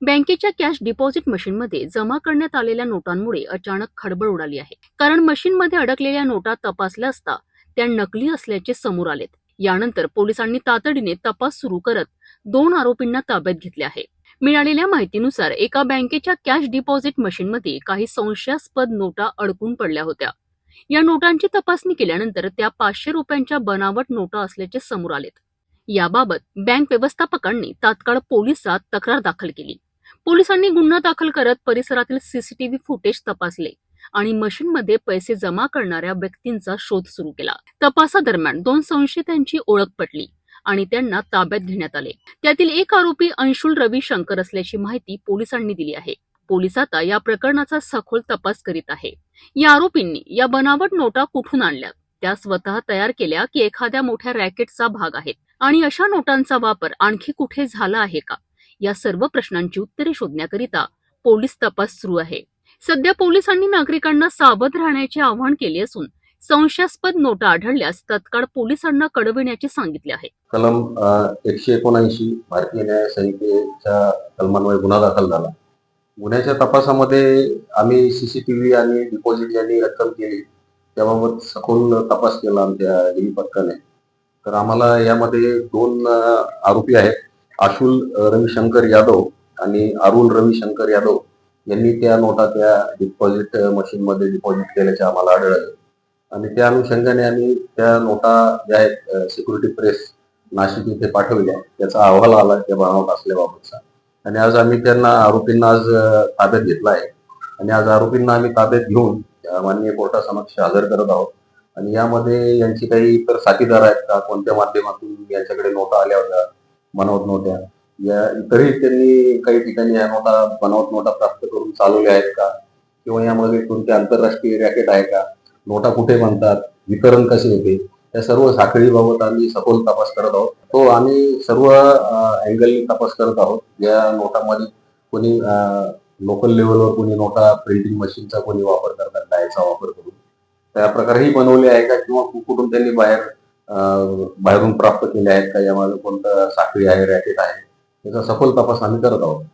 बँकेच्या cash deposit मशीनमध्ये जमा करण्यात आलेल्या नोटांमुळे अचानक खळबळ उडाली आहे. कारण मशीनमध्ये अडकलेल्या नोटा तपासल्या असता त्या नकली असल्याचे समोर आलेत. यानंतर पोलिसांनी तातडीने तपास सुरू करत 2 आरोपींना ताब्यात घेतले आहे. मिळालेल्या माहितीनुसार एका बँकेच्या कॅश डिपॉझिट मशीनमध्ये काही संशयास्पद नोटा अडकून पडल्या होत्या. या नोटांची तपासणी केल्यानंतर त्या 500 रुपयांच्या बनावट नोटा असल्याचे समोर आलेत. याबाबत बँक व्यवस्थापकांनी तात्काळ पोलिसात तक्रार दाखल केली. पोलिसांनी गुन्हा दाखल करत परिसरातील सीसीटीव्ही फुटेज तपासले आणि मशीनमध्ये पैसे जमा करणाऱ्या व्यक्तींचा शोध सुरू केला. तपासादरम्यान 2 संशयितांची ओळख पटली आणि त्यांना ताब्यात घेण्यात आले. त्यातील एक आरोपी अंशुल रवी शंकर असल्याची माहिती पोलिसांनी दिली आहे. पोलीस आता या प्रकरणाचा सखोल तपास करीत आहे. या आरोपींनी या बनावट नोटा कुठून आणल्या, त्या स्वतः तयार केल्या की एखाद्या मोठ्या रॅकेटचा भाग आहेत आणि अशा नोटांचा वापर आणखी कुठे झाला आहे का, या सर्व प्रश्नांची उत्तरे शोधण्याकरिता पोलीस तपास सुरू आहे. सध्या पोलिसांनी नागरिकांना सावध राहण्याचे आवाहन केले असून संशयास्पद नोटा आढळल्यास तत्काळ पोलिसांना कळविण्याचे सांगितले आहे. कलम 179 भारतीय न्याय संहितेच्या कलमान्वये गुन्हा दाखल झाला. गुन्ह्याच्या तपासामध्ये आम्ही सीसीटीव्ही आणि डिपॉझिट ज्यांनी रक्कम केली त्याबाबत सखोल तपास केला आमच्या डीबी पथकाने. तर आम्हाला यामध्ये 2 आरोपी आहेत, आशुल रविशंकर यादव आणि अरुल रविशंकर यादव यांनी त्या नोटा त्या डिपॉझिट मशीनमध्ये डिपॉझिट केल्याचे आम्हाला आढळले आणि त्या अनुषंगाने आम्ही त्या नोटा ज्या आहेत सिक्युरिटी प्रेस नाशिक इथे पाठवल्या. त्याचा अहवाल आला त्या बनावट असल्याबाबतचा आणि आज आम्ही त्यांना आरोपींना आज ताब्यात घेतला आहे आणि आज आरोपींना आम्ही ताब्यात घेऊन माननीय कोर्टासमक्ष हजर करत आहोत. आणि यामध्ये यांची काही इतर साथीदार आहेत का, कोणत्या माध्यमातून यांच्याकडे नोटा आल्या होत्या बनावट नोटा, या इतरही त्यांनी काही ठिकाणी या नोटा बनावट नोटा प्राप्त करून चालवल्या आहेत का, किंवा यामध्ये कोणते आंतरराष्ट्रीय रॅकेट आहे का, नोटा कुठे बनतात, वितरण कसे होते, या सर्व साखळीबाबत आम्ही सखोल तपास करत आहोत. तो आम्ही सर्व अँगलनी तपास करत आहोत. या नोटामध्ये कोणी लोकल लेवलवर कोणी नोटा प्रिंटिंग मशीनचा कोणी वापर करतात, डायचा वापर करून त्या प्रकारेही बनवले आहे का, किंवा कुठून त्यांनी बाहेरून प्राप्त केले आहेत का, यामध्ये कोणतं साखळी आहे, रॅकेट आहे, याचा सखोल तपास आम्ही करत आहोत.